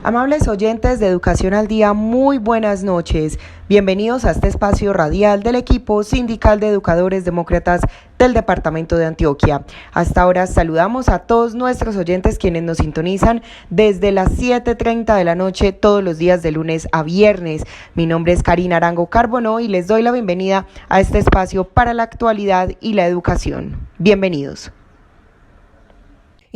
Amables oyentes de Educación al Día, muy buenas noches. Bienvenidos a este espacio radial del equipo sindical de educadores demócratas del departamento de Antioquia. Hasta ahora saludamos a todos nuestros oyentes quienes nos sintonizan desde las 7:30 de la noche todos los días de lunes a viernes. Mi nombre es Karina Arango Carbonó y les doy la bienvenida a este espacio para la actualidad y la educación. Bienvenidos.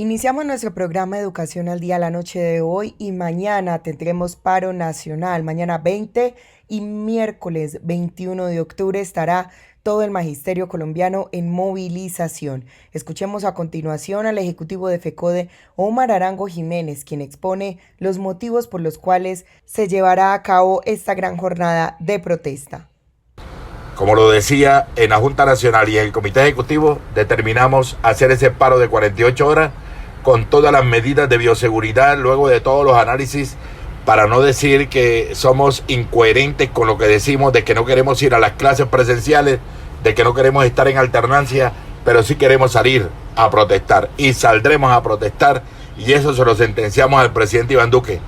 Iniciamos nuestro programa de Educación al Día la noche de hoy y mañana tendremos paro nacional. Mañana 20 y miércoles 21 de octubre estará todo el magisterio colombiano en movilización. Escuchemos a continuación al ejecutivo de FECODE, Omar Arango Jiménez, quien expone los motivos por los cuales se llevará a cabo esta gran jornada de protesta. Como lo decía, en la Junta Nacional y en el Comité Ejecutivo determinamos hacer ese paro de 48 horas con todas las medidas de bioseguridad, luego de todos los análisis, para no decir que somos incoherentes con lo que decimos, de que no queremos ir a las clases presenciales, de que no queremos estar en alternancia, pero sí queremos salir a protestar y saldremos a protestar, y eso se lo sentenciamos al presidente Iván Duque,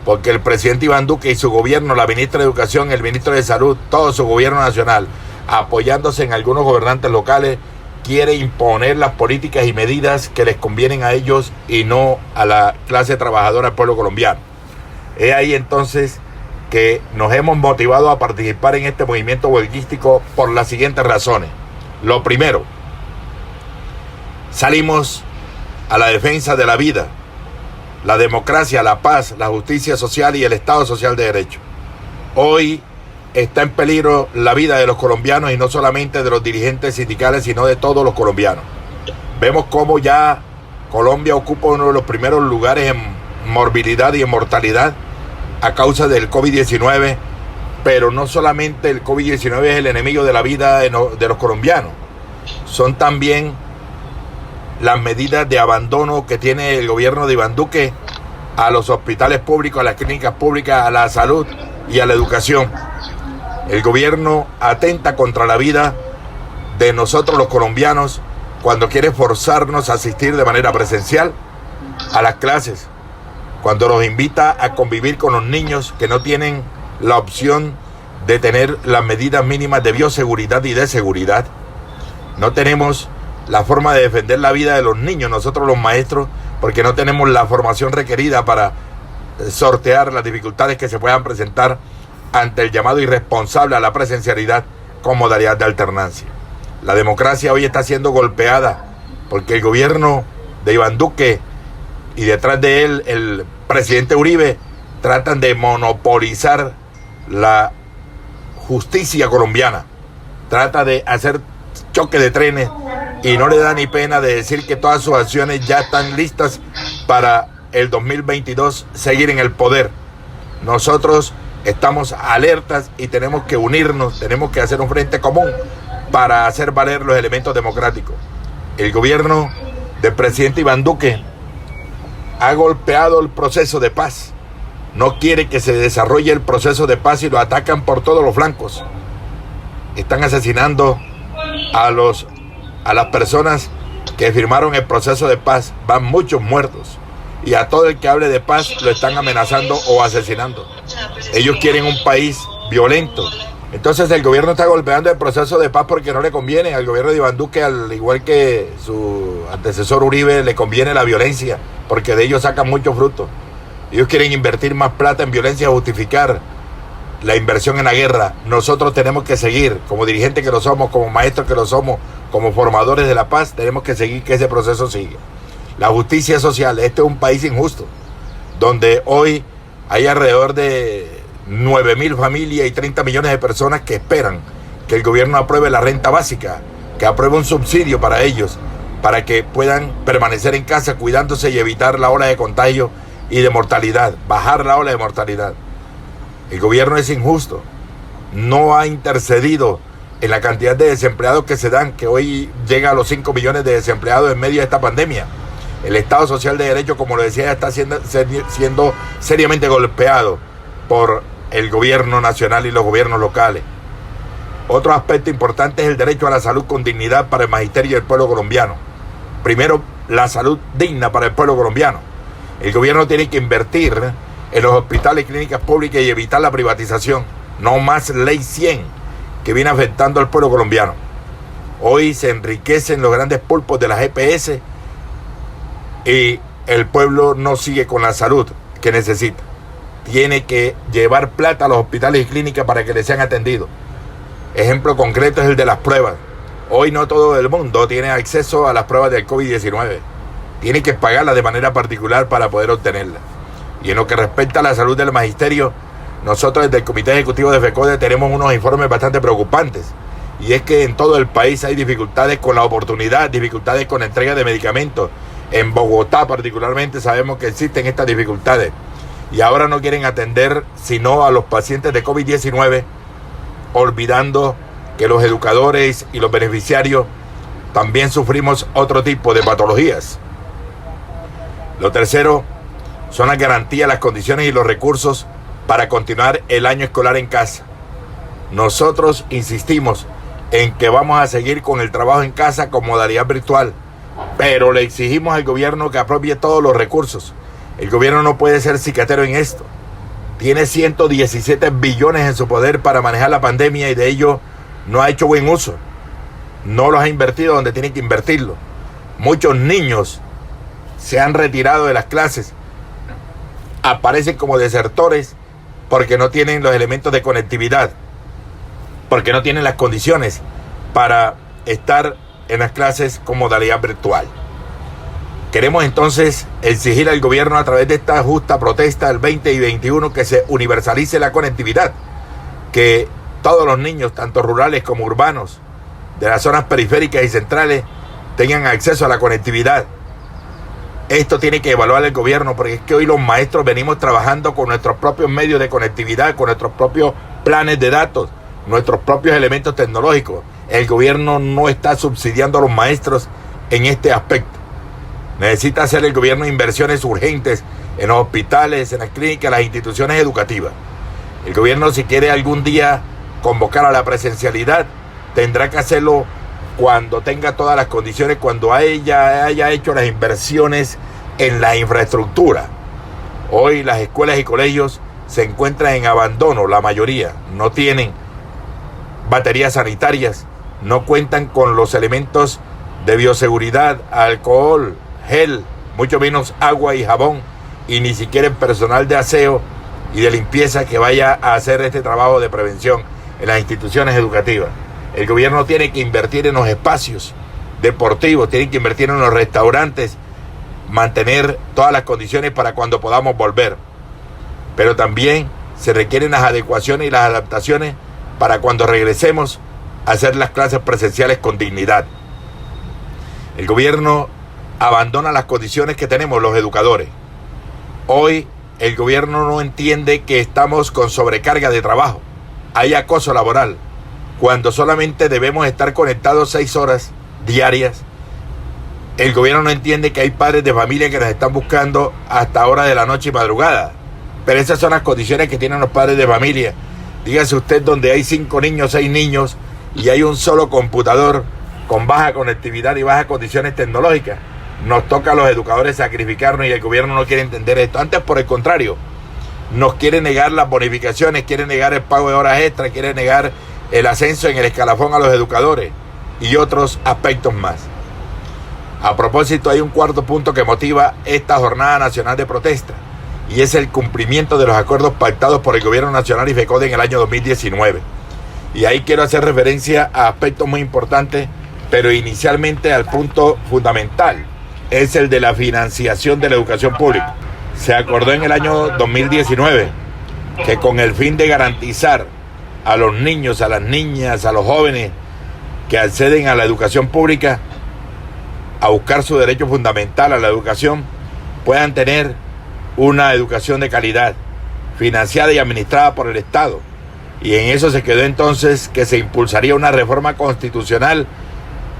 porque el presidente Iván Duque y su gobierno, la ministra de Educación, el ministro de Salud, todo su gobierno nacional, apoyándose en algunos gobernantes locales, quiere imponer las políticas y medidas que les convienen a ellos y no a la clase trabajadora del pueblo colombiano. Es ahí entonces que nos hemos motivado a participar en este movimiento huelguístico por las siguientes razones. Lo primero, salimos a la defensa de la vida, la democracia, la paz, la justicia social y el Estado social de derecho. Hoy está en peligro la vida de los colombianos y no solamente de los dirigentes sindicales, sino de todos los colombianos. Vemos cómo ya Colombia ocupa uno de los primeros lugares en morbilidad y en mortalidad a causa del COVID-19, pero no solamente el COVID-19 es el enemigo de la vida de los colombianos, son también las medidas de abandono que tiene el gobierno de Iván Duque a los hospitales públicos, a las clínicas públicas, a la salud y a la educación. El gobierno atenta contra la vida de nosotros los colombianos cuando quiere forzarnos a asistir de manera presencial a las clases, cuando nos invita a convivir con los niños que no tienen la opción de tener las medidas mínimas de bioseguridad y de seguridad. No tenemos la forma de defender la vida de los niños, nosotros los maestros, porque no tenemos la formación requerida para sortear las dificultades que se puedan presentar ante el llamado irresponsable a la presencialidad con modalidad de alternancia. La democracia hoy está siendo golpeada porque el gobierno de Iván Duque y detrás de él el presidente Uribe tratan de monopolizar la justicia colombiana, trata de hacer choque de trenes y no le da ni pena de decir que todas sus acciones ya están listas para el 2022 seguir en el poder. Nosotros estamos alertas y tenemos que unirnos, tenemos que hacer un frente común para hacer valer los elementos democráticos. El gobierno del presidente Iván Duque ha golpeado el proceso de paz, no quiere que se desarrolle el proceso de paz y lo atacan por todos los flancos. Están asesinando a las personas que firmaron el proceso de paz, van muchos muertos. Y a todo el que hable de paz lo están amenazando o asesinando. Ellos quieren un país violento. Entonces el gobierno está golpeando el proceso de paz porque no le conviene. Al gobierno de Iván Duque, al igual que su antecesor Uribe, le conviene la violencia, porque de ellos sacan mucho fruto. Ellos quieren invertir más plata en violencia, justificar la inversión en la guerra. Nosotros tenemos que seguir, como dirigentes que lo somos, como maestros que lo somos, como formadores de la paz, tenemos que seguir que ese proceso siga. La justicia social, este es un país injusto, donde hoy hay alrededor de 9.000 familias y 30 millones de personas que esperan que el gobierno apruebe la renta básica, que apruebe un subsidio para ellos, para que puedan permanecer en casa cuidándose y evitar la ola de contagio y de mortalidad, bajar la ola de mortalidad. El gobierno es injusto, no ha intercedido en la cantidad de desempleados que se dan, que hoy llega a los 5 millones de desempleados en medio de esta pandemia. El Estado social de derecho, como lo decía, está siendo seriamente golpeado por el gobierno nacional y los gobiernos locales. Otro aspecto importante es el derecho a la salud con dignidad para el magisterio y el pueblo colombiano. Primero, la salud digna para el pueblo colombiano. El gobierno tiene que invertir en los hospitales y clínicas públicas y evitar la privatización. No más ley 100 que viene afectando al pueblo colombiano. Hoy se enriquecen los grandes pulpos de las EPS y el pueblo no sigue con la salud que necesita. Tiene que llevar plata a los hospitales y clínicas para que les sean atendidos. Ejemplo concreto es el de las pruebas. Hoy no todo el mundo tiene acceso a las pruebas del COVID-19. Tiene que pagarlas de manera particular para poder obtenerlas. Y en lo que respecta a la salud del magisterio, nosotros desde el Comité Ejecutivo de FECODE tenemos unos informes bastante preocupantes. Y es que en todo el país hay dificultades con la oportunidad, dificultades con la entrega de medicamentos. En Bogotá particularmente sabemos que existen estas dificultades. Y ahora no quieren atender sino a los pacientes de COVID-19, olvidando que los educadores y los beneficiarios también sufrimos otro tipo de patologías. Lo tercero son las garantías, las condiciones y los recursos para continuar el año escolar en casa. Nosotros insistimos en que vamos a seguir con el trabajo en casa con modalidad virtual, pero le exigimos al gobierno que apropie todos los recursos. El gobierno no puede ser cicatero en esto. Tiene 117 billones en su poder para manejar la pandemia y de ello no ha hecho buen uso. No los ha invertido donde tiene que invertirlo. Muchos niños se han retirado de las clases. Aparecen como desertores porque no tienen los elementos de conectividad, porque no tienen las condiciones para estar en las clases con modalidad virtual. Queremos entonces exigir al gobierno a través de esta justa protesta del 20 y 21 que se universalice la conectividad, que todos los niños, tanto rurales como urbanos, de las zonas periféricas y centrales, tengan acceso a la conectividad. Esto tiene que evaluar el gobierno, porque es que hoy los maestros venimos trabajando con nuestros propios medios de conectividad, con nuestros propios planes de datos, nuestros propios elementos tecnológicos. El gobierno no está subsidiando a los maestros en este aspecto. Necesita hacer el gobierno inversiones urgentes en los hospitales, en las clínicas, en las instituciones educativas. El gobierno, si quiere algún día convocar a la presencialidad, tendrá que hacerlo cuando tenga todas las condiciones, cuando ella haya hecho las inversiones en la infraestructura. Hoy las escuelas y colegios se encuentran en abandono, la mayoría no tienen baterías sanitarias, no cuentan con los elementos de bioseguridad, alcohol, gel, mucho menos agua y jabón, y ni siquiera el personal de aseo y de limpieza que vaya a hacer este trabajo de prevención en las instituciones educativas. El gobierno tiene que invertir en los espacios deportivos, tiene que invertir en los restaurantes, mantener todas las condiciones para cuando podamos volver. Pero también se requieren las adecuaciones y las adaptaciones para cuando regresemos a hacer las clases presenciales con dignidad. El gobierno abandona las condiciones que tenemos los educadores. Hoy el gobierno no entiende que estamos con sobrecarga de trabajo. Hay acoso laboral, cuando solamente debemos estar conectados 6 horas diarias. El gobierno no entiende que hay padres de familia que nos están buscando hasta horas de la noche y madrugada. Pero esas son las condiciones que tienen los padres de familia. Dígase usted donde hay 5 niños, 6 niños y hay un solo computador con baja conectividad y bajas condiciones tecnológicas. Nos toca a los educadores sacrificarnos y el gobierno no quiere entender esto. Antes, por el contrario, nos quiere negar las bonificaciones, quiere negar el pago de horas extras, quiere negar el ascenso en el escalafón a los educadores y otros aspectos más. A propósito, hay un cuarto punto que motiva esta jornada nacional de protesta y es el cumplimiento de los acuerdos pactados por el gobierno nacional y FECODE en el año 2019. Y ahí quiero hacer referencia a aspectos muy importantes, pero inicialmente al punto fundamental, es el de la financiación de la educación pública. Se acordó en el año 2019 que con el fin de garantizar a los niños, a las niñas, a los jóvenes que acceden a la educación pública, a buscar su derecho fundamental a la educación, puedan tener una educación de calidad, financiada y administrada por el Estado. Y en eso se quedó entonces que se impulsaría una reforma constitucional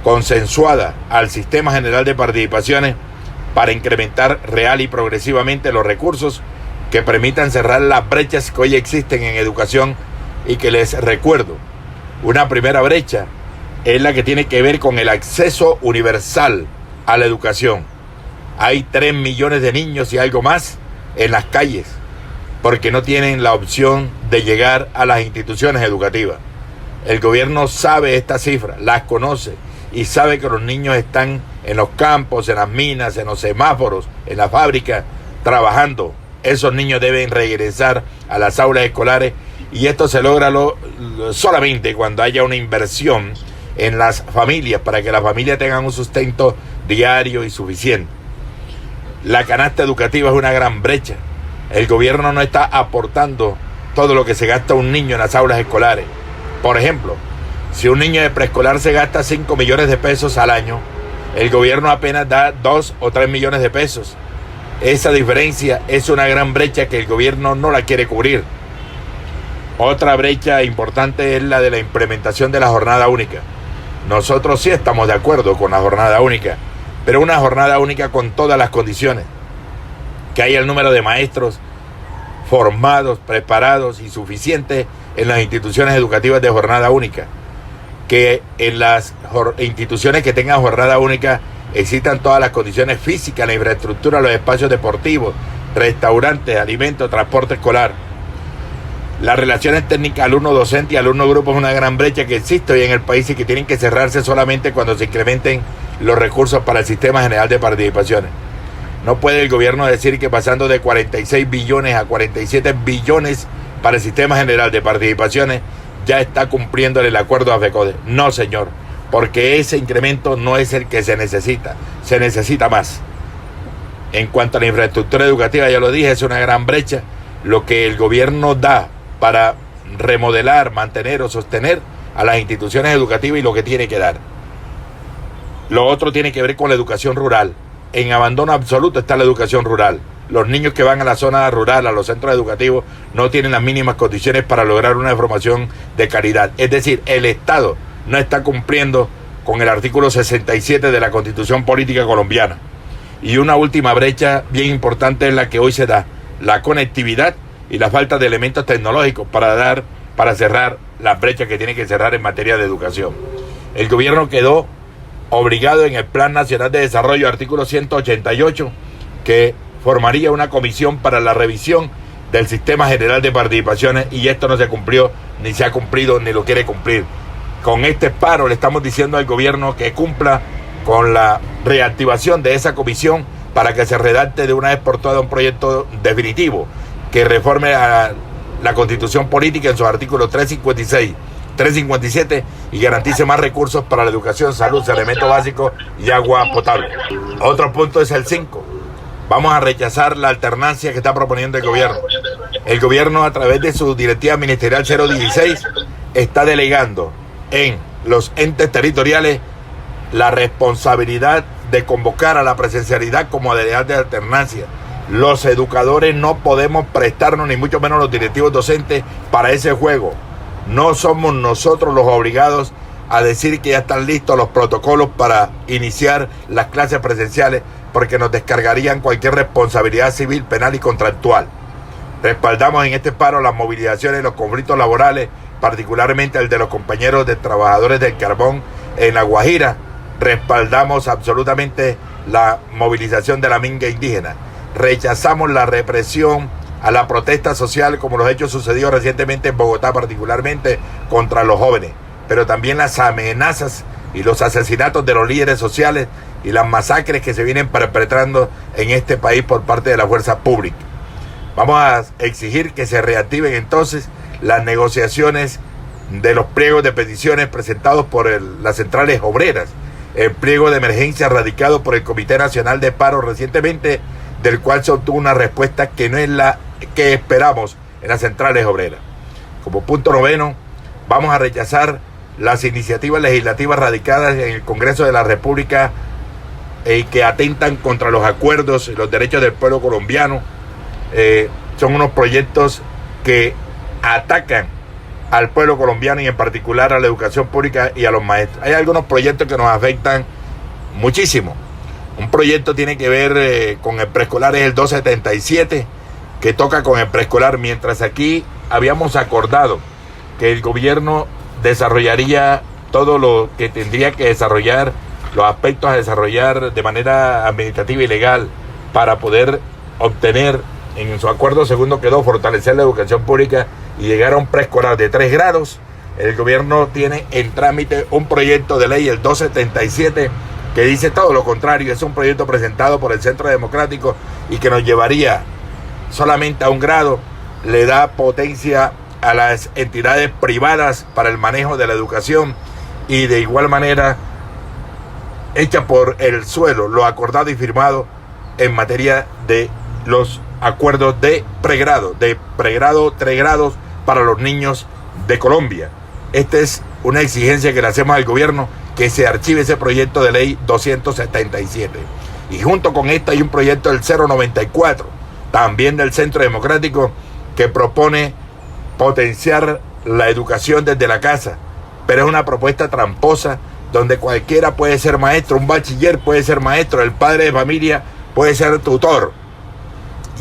consensuada al Sistema General de Participaciones para incrementar real y progresivamente los recursos que permitan cerrar las brechas que hoy existen en educación y que les recuerdo. Una primera brecha es la que tiene que ver con el acceso universal a la educación. Hay 3 millones de niños y algo más en las calles. porque no tienen la opción de llegar a las instituciones educativas. El gobierno sabe estas cifras, las conoce y sabe que los niños están en los campos, en las minas, en los semáforos, en la fábrica, trabajando. Esos niños deben regresar a las aulas escolares y esto se logra solamente cuando haya una inversión en las familias para que las familias tengan un sustento diario y suficiente. La canasta educativa es una gran brecha. El gobierno no está aportando todo lo que se gasta un niño en las aulas escolares. Por ejemplo, si un niño de preescolar se gasta 5 millones de pesos al año, el gobierno apenas da 2 o 3 millones de pesos. Esa diferencia es una gran brecha que el gobierno no la quiere cubrir. Otra brecha importante es la de la implementación de la jornada única. Nosotros sí estamos de acuerdo con la jornada única, pero una jornada única con todas las condiciones. Que haya el número de maestros formados, preparados y suficientes en las instituciones educativas de jornada única. Que en las instituciones que tengan jornada única existan todas las condiciones físicas, la infraestructura, los espacios deportivos, restaurantes, alimentos, transporte escolar. Las relaciones técnicas alumno-docente y alumno-grupo es una gran brecha que existe hoy en el país y que tienen que cerrarse solamente cuando se incrementen los recursos para el Sistema General de Participaciones. No puede el gobierno decir que pasando de 46 billones a 47 billones para el Sistema General de Participaciones ya está cumpliendo el acuerdo de AFECODE. No, señor, porque ese incremento no es el que se necesita más. En cuanto a la infraestructura educativa, ya lo dije, es una gran brecha. Lo que el gobierno da para remodelar, mantener o sostener a las instituciones educativas y lo que tiene que dar. Lo otro tiene que ver con la educación rural. En abandono absoluto está la educación rural. Los niños que van a la zona rural, a los centros educativos, no tienen las mínimas condiciones para lograr una formación de calidad. Es decir, el Estado no está cumpliendo con el artículo 67 de la Constitución Política Colombiana. Y una última brecha bien importante es la que hoy se da, la conectividad y la falta de elementos tecnológicos para cerrar las brechas que tiene que cerrar en materia de educación. El gobierno quedó obligado en el Plan Nacional de Desarrollo, artículo 188, que formaría una comisión para la revisión del Sistema General de Participaciones, y esto no se cumplió, ni se ha cumplido, ni lo quiere cumplir. Con este paro le estamos diciendo al gobierno que cumpla con la reactivación de esa comisión para que se redacte de una vez por todas un proyecto definitivo que reforme a la Constitución Política en sus artículos 356, 357 y garantice más recursos para la educación, salud, saneamiento básico y agua potable. Otro punto es el 5. Vamos a rechazar la alternancia que está proponiendo el gobierno. El gobierno, a través de su directiva ministerial 016, está delegando en los entes territoriales la responsabilidad de convocar a la presencialidad como modalidad de alternancia. Los educadores no podemos prestarnos, ni mucho menos los directivos docentes, para ese juego. No somos nosotros los obligados a decir que ya están listos los protocolos para iniciar las clases presenciales, porque nos descargarían cualquier responsabilidad civil, penal y contractual. Respaldamos en este paro las movilizaciones y los conflictos laborales, particularmente el de los compañeros de trabajadores del carbón en La Guajira. Respaldamos absolutamente la movilización de la minga indígena. Rechazamos la represión a la protesta social, como los hechos sucedidos recientemente en Bogotá, particularmente contra los jóvenes, pero también las amenazas y los asesinatos de los líderes sociales y las masacres que se vienen perpetrando en este país por parte de la fuerza pública. Vamos a exigir que se reactiven entonces las negociaciones de los pliegos de peticiones presentados por las centrales obreras, el pliego de emergencia radicado por el Comité Nacional de Paro recientemente, del cual se obtuvo una respuesta que no es la que esperamos en las centrales obreras. Como punto 9, vamos a rechazar las iniciativas legislativas radicadas en el Congreso de la República que atentan contra los acuerdos y los derechos del pueblo colombiano. Son unos proyectos que atacan al pueblo colombiano y en particular a la educación pública y a los maestros. Hay algunos proyectos que nos afectan muchísimo. Un proyecto tiene que ver con el preescolar, es el 277, que toca con el preescolar, mientras aquí habíamos acordado que el gobierno desarrollaría todo lo que tendría que desarrollar, los aspectos a desarrollar de manera administrativa y legal para poder obtener en su acuerdo segundo quedó fortalecer la educación pública y llegar a un preescolar de 3 grados. El gobierno tiene en trámite un proyecto de ley, el 277, que dice todo lo contrario. Es un proyecto presentado por el Centro Democrático y que nos llevaría solamente a 1 grado. Le da potencia a las entidades privadas para el manejo de la educación y de igual manera echa por el suelo lo acordado y firmado en materia de los acuerdos de pregrado 3 grados para los niños de Colombia. Esta es una exigencia que le hacemos al gobierno, que se archive ese proyecto de ley 277. Y junto con esta hay un proyecto del 094, también del Centro Democrático, que propone potenciar la educación desde la casa, pero es una propuesta tramposa donde cualquiera puede ser maestro, un bachiller puede ser maestro, el padre de familia puede ser tutor,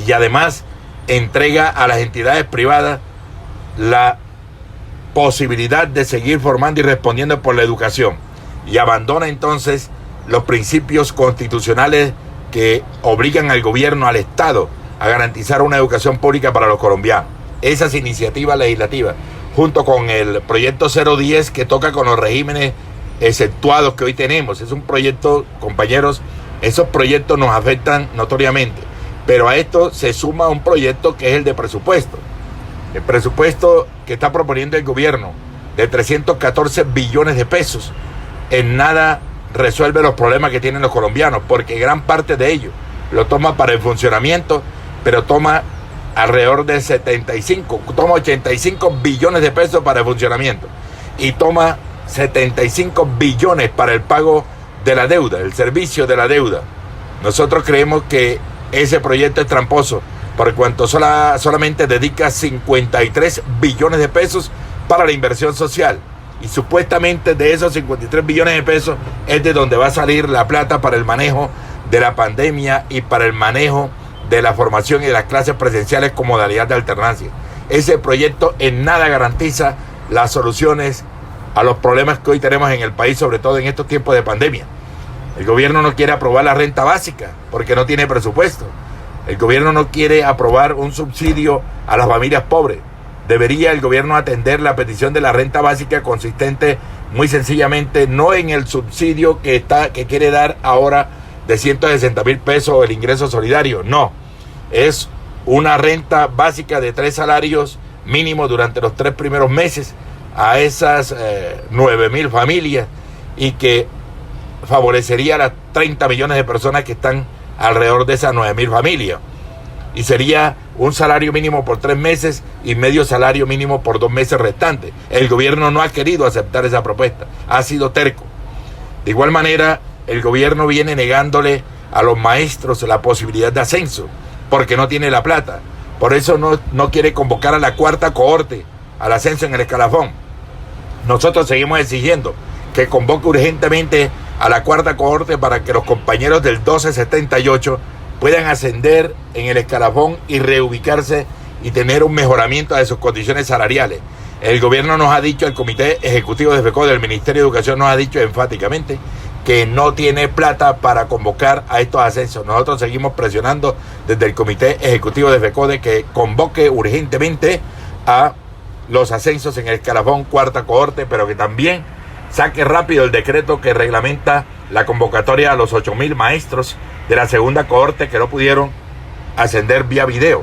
y además entrega a las entidades privadas la posibilidad de seguir formando y respondiendo por la educación, y abandona entonces los principios constitucionales que obligan al gobierno, al Estado, a garantizar una educación pública para los colombianos. Esas iniciativas legislativas, junto con el proyecto 010 que toca con los regímenes exceptuados que hoy tenemos, es un proyecto, compañeros, esos proyectos nos afectan notoriamente, pero a esto se suma un proyecto que es el de presupuesto. El presupuesto que está proponiendo el gobierno de 314 billones de pesos en nada resuelve los problemas que tienen los colombianos, porque gran parte de ello lo toma para el funcionamiento, pero toma alrededor de 85 billones de pesos para el funcionamiento y toma 75 billones para el pago de la deuda, el servicio de la deuda. Nosotros creemos que ese proyecto es tramposo, por cuanto solamente dedica 53 billones de pesos para la inversión social. Y supuestamente de esos 53 billones de pesos es de donde va a salir la plata para el manejo de la pandemia y para el manejo de la formación y de las clases presenciales con modalidad de alternancia. Ese proyecto en nada garantiza las soluciones a los problemas que hoy tenemos en el país, sobre todo en estos tiempos de pandemia. El gobierno no quiere aprobar la renta básica porque no tiene presupuesto. El gobierno no quiere aprobar un subsidio a las familias pobres. Debería el gobierno atender la petición de la renta básica, consistente muy sencillamente no en el subsidio que quiere dar ahora de 160,000 pesos el ingreso solidario, no, es una renta básica de 3 salarios mínimos durante los 3 primeros meses a esas 9,000 familias y que favorecería a las 30 millones de personas que están alrededor de esas 9,000 familias. Y sería un salario mínimo por 3 meses y medio salario mínimo por 2 meses restantes. El gobierno no ha querido aceptar esa propuesta, ha sido terco. De igual manera, el gobierno viene negándole a los maestros la posibilidad de ascenso, porque no tiene la plata. Por eso no quiere convocar a la 4ª cohorte al ascenso en el escalafón. Nosotros seguimos exigiendo que convoque urgentemente a la 4ª cohorte para que los compañeros del 1278 puedan ascender en el escalafón y reubicarse y tener un mejoramiento de sus condiciones salariales. El gobierno nos ha dicho, el Comité Ejecutivo de FECODE, del Ministerio de Educación nos ha dicho enfáticamente que no tiene plata para convocar a estos ascensos. Nosotros seguimos presionando desde el Comité Ejecutivo de FECODE que convoque urgentemente a los ascensos en el escalafón 4ª cohorte, pero que también saque rápido el decreto que reglamenta la convocatoria a los 8,000 maestros de la 2ª cohorte que no pudieron ascender vía video.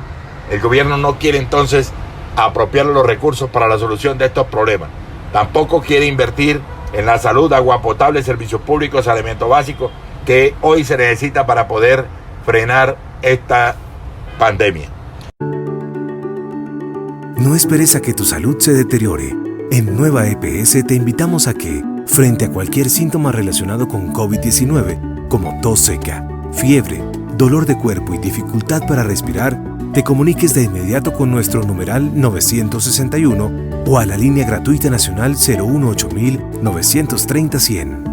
El gobierno no quiere entonces apropiar los recursos para la solución de estos problemas. Tampoco quiere invertir en la salud, agua potable, servicios públicos, alimentos básicos, que hoy se necesita para poder frenar esta pandemia. No esperes a que tu salud se deteriore. En Nueva EPS te invitamos a que, frente a cualquier síntoma relacionado con COVID-19, como tos seca, fiebre, dolor de cuerpo y dificultad para respirar, te comuniques de inmediato con nuestro numeral 961 o a la línea gratuita nacional 018 930 100.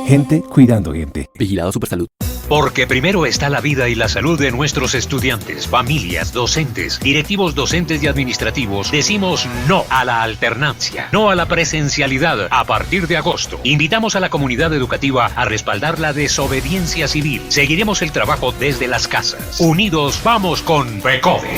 Gente cuidando gente. Vigilado Supersalud. Porque primero está la vida y la salud de nuestros estudiantes, familias, docentes, directivos docentes y administrativos. Decimos no a la alternancia, no a la presencialidad a partir de agosto. Invitamos a la comunidad educativa a respaldar la desobediencia civil. Seguiremos el trabajo desde las casas. Unidos vamos con FECODE.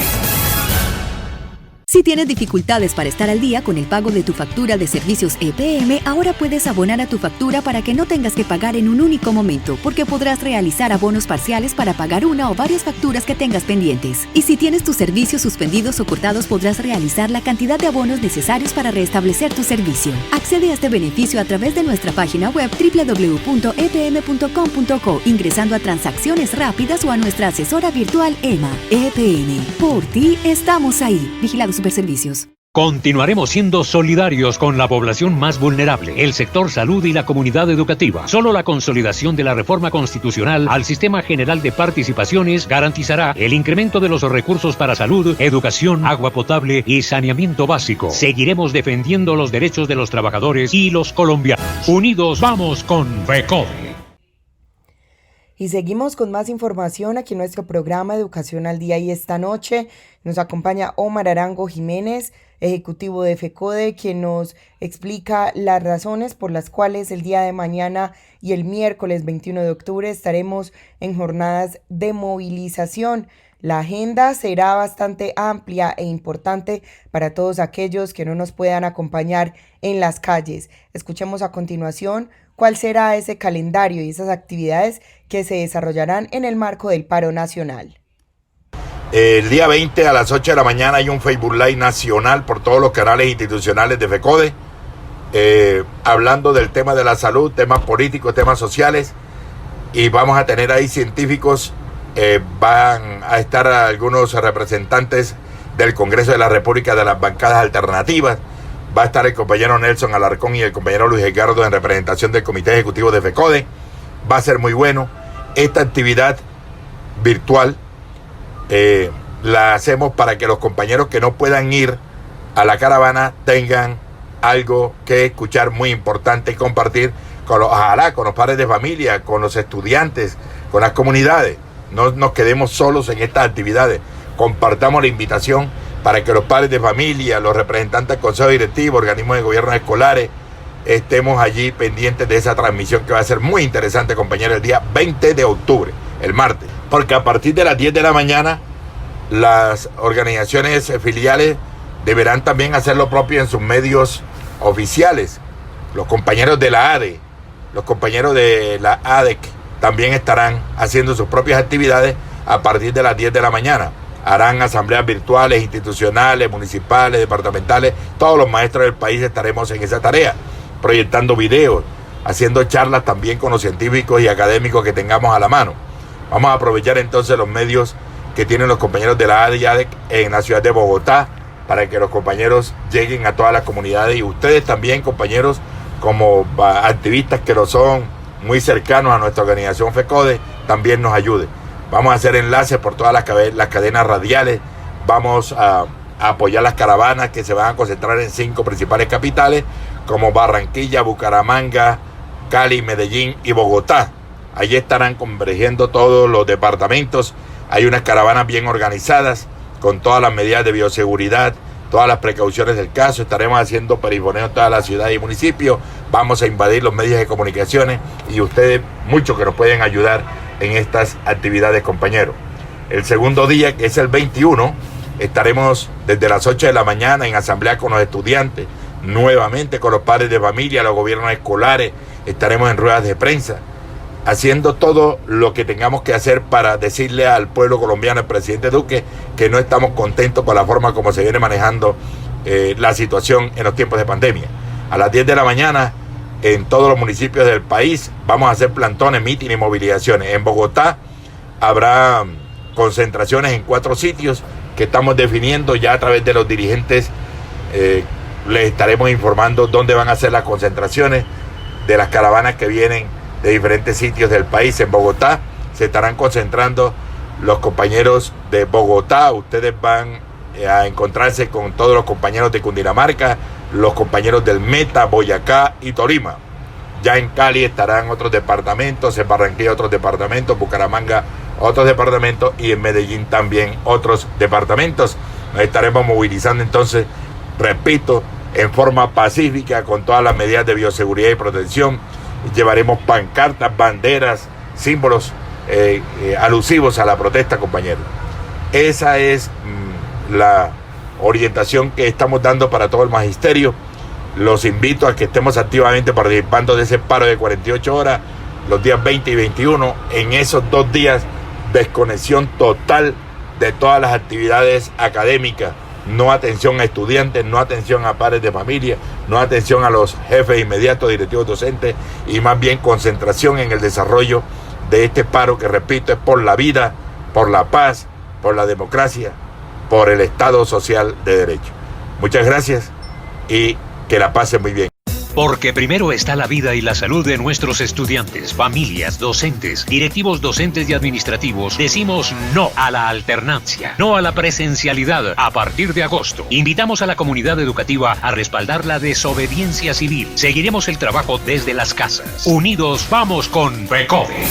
Si tienes dificultades para estar al día con el pago de tu factura de servicios EPM, ahora puedes abonar a tu factura para que no tengas que pagar en un único momento, porque podrás realizar abonos parciales para pagar una o varias facturas que tengas pendientes. Y si tienes tus servicios suspendidos o cortados, podrás realizar la cantidad de abonos necesarios para restablecer tu servicio. Accede a este beneficio a través de nuestra página web www.epm.com.co, ingresando a transacciones rápidas o a nuestra asesora virtual EMA. EPM, por ti estamos ahí. Vigilado Superservicios. Continuaremos siendo solidarios con la población más vulnerable, el sector salud y la comunidad educativa. Solo la consolidación de la reforma constitucional al sistema general de participaciones garantizará el incremento de los recursos para salud, educación, agua potable y saneamiento básico. Seguiremos defendiendo los derechos de los trabajadores y los colombianos. Unidos vamos con FECODE. Y seguimos con más información aquí en nuestro programa Educación al Día, y esta noche nos acompaña Omar Arango Jiménez, ejecutivo de FECODE, quien nos explica las razones por las cuales el día de mañana y el miércoles 21 de octubre estaremos en jornadas de movilización. La agenda será bastante amplia e importante para todos aquellos que no nos puedan acompañar en las calles. Escuchemos a continuación cuál será ese calendario y esas actividades que se desarrollarán en el marco del paro nacional. El día 20 a las 8 de la mañana hay un Facebook Live nacional por todos los canales institucionales de FECODE, hablando del tema de la salud, temas políticos, temas sociales, y vamos a tener ahí científicos, van a estar algunos representantes del Congreso de la República de las bancadas alternativas. Va a estar el compañero Nelson Alarcón y el compañero Luis Edgardo en representación del Comité Ejecutivo de FECODE. Va a ser muy bueno. Esta actividad virtual la hacemos para que los compañeros que no puedan ir a la caravana tengan algo que escuchar muy importante y compartir con los padres de familia, con los estudiantes, con las comunidades. No nos quedemos solos en estas actividades. Compartamos la invitación para que los padres de familia, los representantes del Consejo Directivo, organismos de gobierno escolares, estemos allí pendientes de esa transmisión que va a ser muy interesante, compañeros, el día 20 de octubre, el martes. Porque a partir de las 10 de la mañana, las organizaciones filiales deberán también hacer lo propio en sus medios oficiales. Los compañeros de la ADE, los compañeros de la ADEC también estarán haciendo sus propias actividades a partir de las 10 de la mañana. Harán asambleas virtuales, institucionales, municipales, departamentales. Todos los maestros del país estaremos en esa tarea, proyectando videos, haciendo charlas también con los científicos y académicos que tengamos a la mano. Vamos a aprovechar entonces los medios que tienen los compañeros de la ADE y ADEC en la ciudad de Bogotá, para que los compañeros lleguen a todas las comunidades, y ustedes también, compañeros, como activistas que lo son, muy cercanos a nuestra organización FECODE, también nos ayuden. Vamos a hacer enlaces por todas las cadenas radiales. Vamos a apoyar las caravanas que se van a concentrar en 5 principales capitales, como Barranquilla, Bucaramanga, Cali, Medellín y Bogotá. Allí estarán convergiendo todos los departamentos. Hay unas caravanas bien organizadas, con todas las medidas de bioseguridad, todas las precauciones del caso. Estaremos haciendo perifoneo en toda la ciudad y municipio. Vamos a invadir los medios de comunicaciones, y ustedes, muchos que nos pueden ayudar en estas actividades, compañeros. El segundo día, que es el 21, estaremos desde las 8 de la mañana en asamblea con los estudiantes, nuevamente con los padres de familia, los gobiernos escolares. Estaremos en ruedas de prensa, haciendo todo lo que tengamos que hacer para decirle al pueblo colombiano, al presidente Duque, que no estamos contentos con la forma como se viene manejando la situación en los tiempos de pandemia. A las 10 de la mañana, en todos los municipios del país, vamos a hacer plantones, mítines y movilizaciones. En Bogotá habrá concentraciones en 4 sitios que estamos definiendo ya a través de los dirigentes. Les estaremos informando dónde van a ser las concentraciones de las caravanas que vienen de diferentes sitios del país. En Bogotá se estarán concentrando los compañeros de Bogotá. Ustedes van a encontrarse con todos los compañeros de Cundinamarca, los compañeros del Meta, Boyacá y Tolima. Ya en Cali estarán otros departamentos, en Barranquilla otros departamentos, Bucaramanga otros departamentos y en Medellín también otros departamentos. Nos estaremos movilizando entonces, repito, en forma pacífica con todas las medidas de bioseguridad y protección. Llevaremos pancartas, banderas, símbolos alusivos a la protesta, compañeros. Esa es la orientación que estamos dando para todo el magisterio. Los invito a que estemos activamente participando de ese paro de 48 horas los días 20 y 21. En esos 2 días, desconexión total de todas las actividades académicas. No atención a estudiantes, no atención a padres de familia, no atención a los jefes inmediatos, directivos docentes, y más bien concentración en el desarrollo de este paro que, repito, es por la vida, por la paz, por la democracia, por el Estado social de derecho. Muchas gracias y que la pasen muy bien. Porque primero está la vida y la salud de nuestros estudiantes, familias, docentes, directivos docentes y administrativos. Decimos no a la alternancia, no a la presencialidad a partir de agosto. Invitamos a la comunidad educativa a respaldar la desobediencia civil. Seguiremos el trabajo desde las casas. Unidos vamos con FECODE.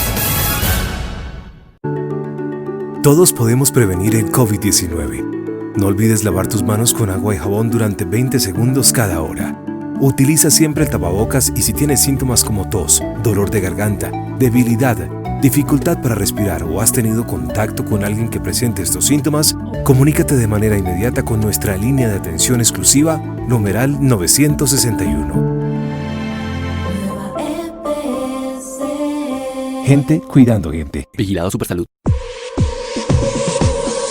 Todos podemos prevenir el COVID-19. No olvides lavar tus manos con agua y jabón durante 20 segundos cada hora. Utiliza siempre el tapabocas y si tienes síntomas como tos, dolor de garganta, debilidad, dificultad para respirar o has tenido contacto con alguien que presente estos síntomas, comunícate de manera inmediata con nuestra línea de atención exclusiva, numeral 961. Gente cuidando gente. Vigilado Supersalud.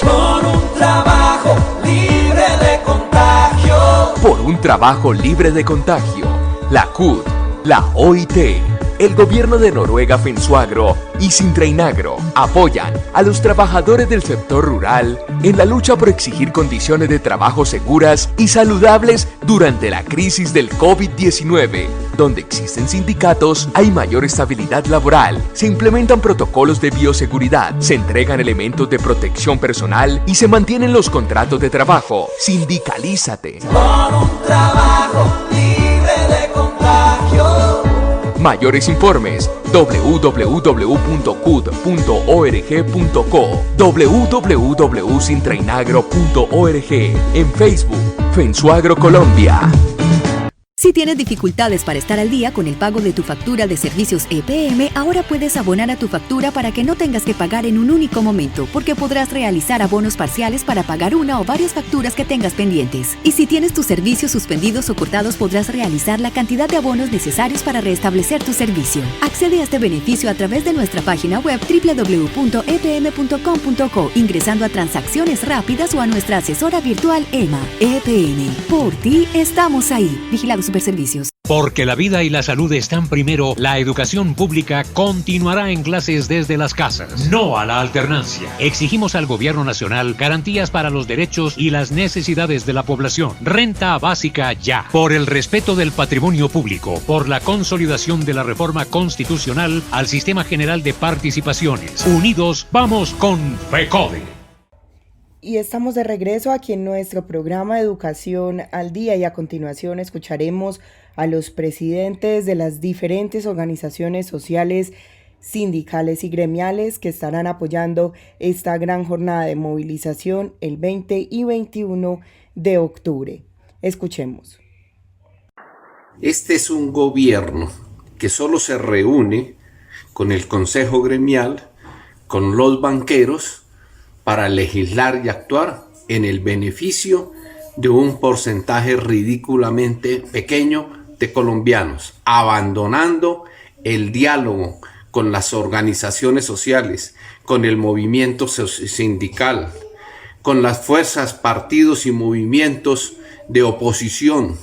Por un trabajo libre de contagio. Por un trabajo libre de contagio. La CUT, la OIT, el gobierno de Noruega Fensuagro y Sintreinagro apoyan a los trabajadores del sector rural en la lucha por exigir condiciones de trabajo seguras y saludables durante la crisis del COVID-19. Donde existen sindicatos, hay mayor estabilidad laboral, se implementan protocolos de bioseguridad, se entregan elementos de protección personal y se mantienen los contratos de trabajo. Sindicalízate. Por un trabajo libre de contagio. Mayores informes www.cud.org.co, www.sintreinagro.org, en Facebook, Fensuagro Colombia. Si tienes dificultades para estar al día con el pago de tu factura de servicios EPM, ahora puedes abonar a tu factura para que no tengas que pagar en un único momento, porque podrás realizar abonos parciales para pagar una o varias facturas que tengas pendientes. Y si tienes tus servicios suspendidos o cortados, podrás realizar la cantidad de abonos necesarios para restablecer tu servicio. Accede a este beneficio a través de nuestra página web www.epm.com.co, ingresando a transacciones rápidas o a nuestra asesora virtual EMA. EPM, por ti estamos ahí. Vigilado Superservicios. Porque la vida y la salud están primero, la educación pública continuará en clases desde las casas. No a la alternancia. Exigimos al gobierno nacional garantías para los derechos y las necesidades de la población. Renta básica ya. Por el respeto del patrimonio público. Por la consolidación de la reforma constitucional al Sistema General de Participaciones. Unidos vamos con FECODE. Y estamos de regreso aquí en nuestro programa de Educación al Día y a continuación escucharemos a los presidentes de las diferentes organizaciones sociales, sindicales y gremiales que estarán apoyando esta gran jornada de movilización el 20 y 21 de octubre. Escuchemos. Este es un gobierno que solo se reúne con el Consejo Gremial, con los banqueros, para legislar y actuar en el beneficio de un porcentaje ridículamente pequeño de colombianos, abandonando el diálogo con las organizaciones sociales, con el movimiento sindical, con las fuerzas, partidos y movimientos de oposición,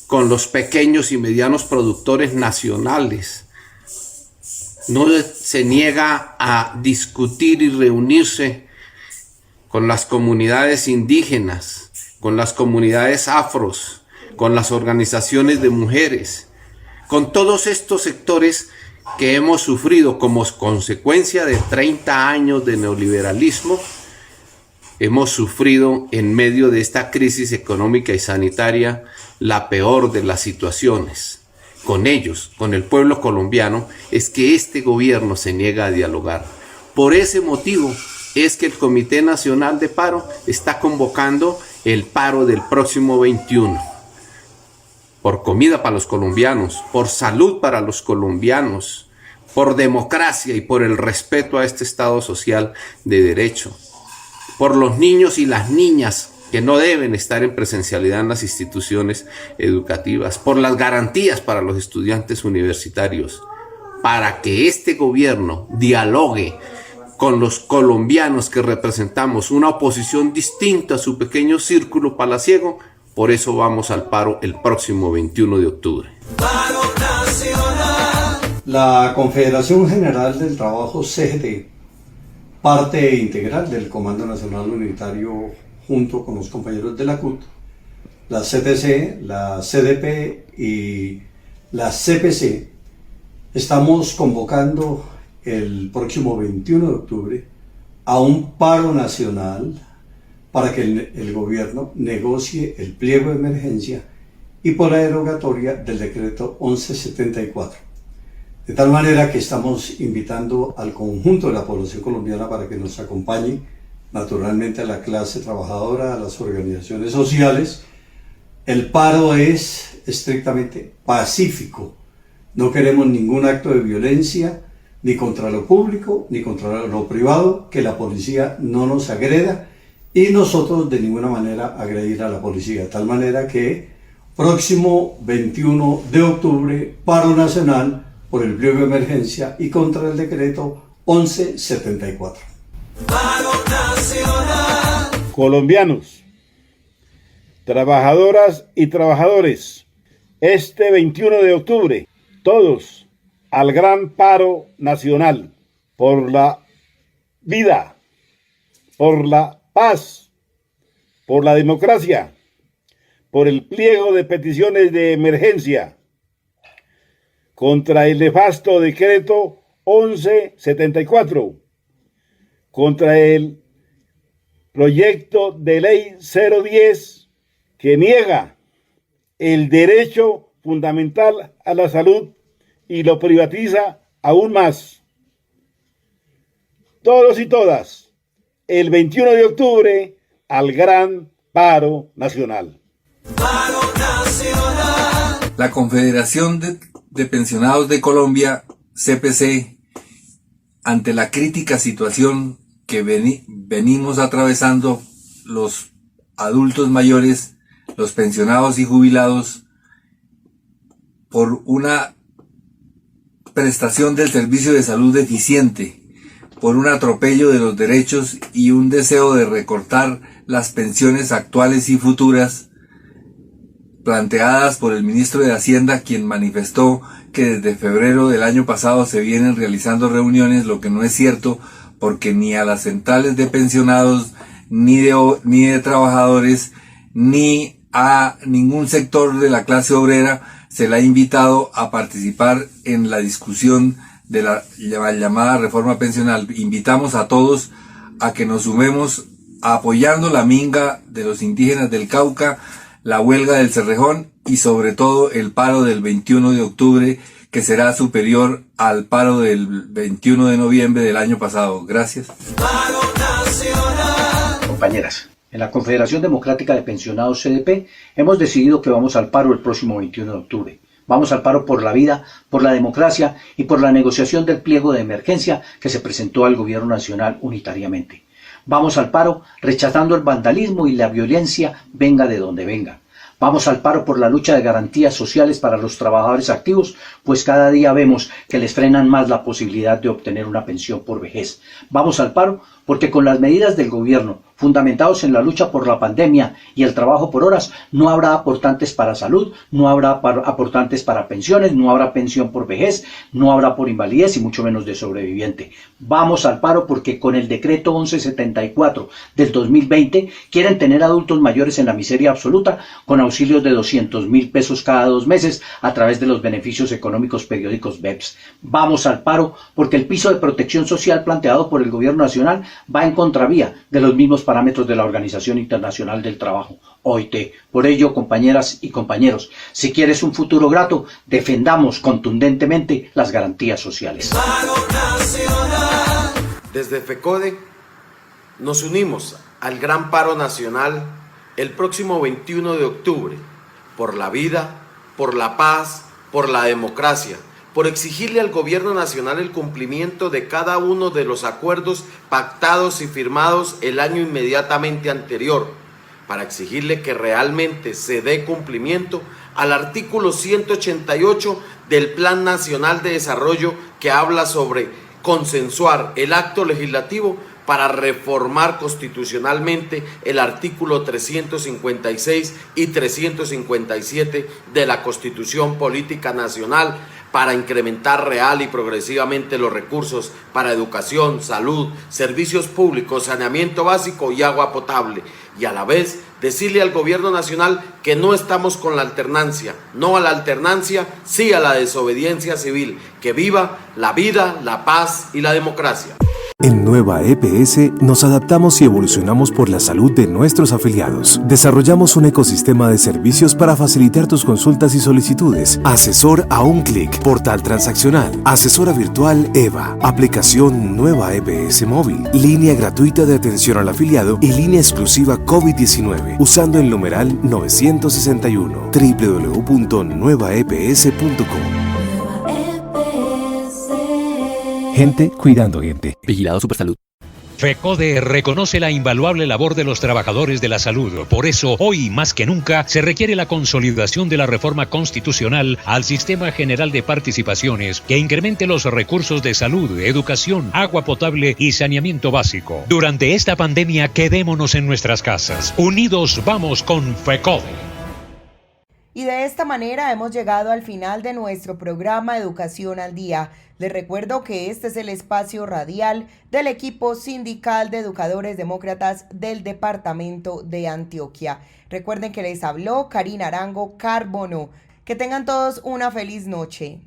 con los pequeños y medianos productores nacionales. No se niega a discutir y reunirse con las comunidades indígenas, con las comunidades afros, con las organizaciones de mujeres, con todos estos sectores que hemos sufrido como consecuencia de 30 años de neoliberalismo. Hemos sufrido en medio de esta crisis económica y sanitaria la peor de las situaciones. con ellos, con el pueblo colombiano, es que este gobierno se niega a dialogar. Por ese motivo es que el Comité Nacional de Paro está convocando el paro del próximo 21. Por comida para los colombianos, por salud para los colombianos, por democracia y por el respeto a este Estado social de derecho, por los niños y las niñas que no deben estar en presencialidad en las instituciones educativas, por las garantías para los estudiantes universitarios, para que este gobierno dialogue con los colombianos que representamos una oposición distinta a su pequeño círculo palaciego. Por eso vamos al paro el próximo 21 de octubre. Paro nacional. La Confederación General del Trabajo, CGT, parte integral del Comando Nacional Unitario junto con los compañeros de la CUT, la CTC, la CDP y la CPC, estamos convocando el próximo 21 de octubre a un paro nacional para que el gobierno negocie el pliego de emergencia y por la derogatoria del decreto 1174. De tal manera que estamos invitando al conjunto de la población colombiana para que nos acompañe, naturalmente a la clase trabajadora, a las organizaciones sociales. El paro es estrictamente pacífico. No queremos ningún acto de violencia, ni contra lo público, ni contra lo privado, que la policía no nos agreda y nosotros de ninguna manera agredir a la policía. De tal manera que próximo 21 de octubre, paro nacional por el pliego de emergencia y contra el decreto 1174. Paro nacional. Colombianos, trabajadoras y trabajadores, este 21 de octubre, todos al gran paro nacional por la vida, por la paz, por la democracia, por el pliego de peticiones de emergencia, contra el nefasto decreto 1174, contra el proyecto de ley 010 que niega el derecho fundamental a la salud y lo privatiza aún más. Todos y todas, el 21 de octubre al gran paro nacional. Paro nacional. La Confederación de Pensionados de Colombia, CPC, ante la crítica situación que venimos atravesando los adultos mayores, los pensionados y jubilados, por una prestación del servicio de salud deficiente, por un atropello de los derechos y un deseo de recortar las pensiones actuales y futuras, planteadas por el ministro de Hacienda, quien manifestó que desde febrero del año pasado se vienen realizando reuniones, lo que no es cierto, porque ni a las centrales de pensionados, ni de trabajadores, ni a ningún sector de la clase obrera se le ha invitado a participar en la discusión de la llamada reforma pensional. Invitamos a todos a que nos sumemos apoyando la minga de los indígenas del Cauca, la huelga del Cerrejón y sobre todo el paro del 21 de octubre, que será superior al paro del 21 de noviembre del año pasado. Gracias. Paro nacional. Compañeras, en la Confederación Democrática de Pensionados CDP hemos decidido que vamos al paro el próximo 21 de octubre. Vamos al paro por la vida, por la democracia y por la negociación del pliego de emergencia que se presentó al Gobierno Nacional unitariamente. Vamos al paro rechazando el vandalismo y la violencia, venga de donde venga. Vamos al paro por la lucha de garantías sociales para los trabajadores activos, pues cada día vemos que les frenan más la posibilidad de obtener una pensión por vejez. Vamos al paro porque con las medidas del gobierno, fundamentados en la lucha por la pandemia y el trabajo por horas, no habrá aportantes para salud, no habrá aportantes para pensiones, no habrá pensión por vejez, no habrá por invalidez y mucho menos de sobreviviente. Vamos al paro porque con el decreto 1174 del 2020 quieren tener adultos mayores en la miseria absoluta con auxilios de 200.000 pesos cada 2 meses a través de los beneficios económicos periódicos BEPS. Vamos al paro porque el piso de protección social planteado por el gobierno nacional va en contravía de los mismos parámetros de la Organización Internacional del Trabajo, OIT. Por ello, compañeras y compañeros, si quieres un futuro grato, defendamos contundentemente las garantías sociales. Desde FECODE nos unimos al gran paro nacional el próximo 21 de octubre por la vida, por la paz, por la democracia, por exigirle al gobierno nacional el cumplimiento de cada uno de los acuerdos pactados y firmados el año inmediatamente anterior, para exigirle que realmente se dé cumplimiento al artículo 188 del Plan Nacional de Desarrollo, que habla sobre consensuar el acto legislativo para reformar constitucionalmente el artículo 356 y 357 de la Constitución Política Nacional, para incrementar real y progresivamente los recursos para educación, salud, servicios públicos, saneamiento básico y agua potable, y a la vez decirle al gobierno nacional que no estamos con la alternancia, no a la alternancia, sí a la desobediencia civil, que viva la vida, la paz y la democracia. En Nueva EPS nos adaptamos y evolucionamos por la salud de nuestros afiliados. Desarrollamos un ecosistema de servicios para facilitar tus consultas y solicitudes. Asesor a un clic, portal transaccional, asesora virtual EVA, aplicación Nueva EPS móvil, línea gratuita de atención al afiliado y línea exclusiva COVID-19 usando el numeral 961 www.nuevaeps.com. Gente cuidando gente. Vigilado Supersalud. FECODE reconoce la invaluable labor de los trabajadores de la salud. Por eso, hoy más que nunca, se requiere la consolidación de la reforma constitucional al Sistema General de Participaciones que incremente los recursos de salud, educación, agua potable y saneamiento básico. Durante esta pandemia, quedémonos en nuestras casas. Unidos vamos con FECODE. Y de esta manera hemos llegado al final de nuestro programa Educación al Día. Les recuerdo que este es el espacio radial del equipo sindical de educadores demócratas del departamento de Antioquia. Recuerden que les habló Karina Arango Carbono. Que tengan todos una feliz noche.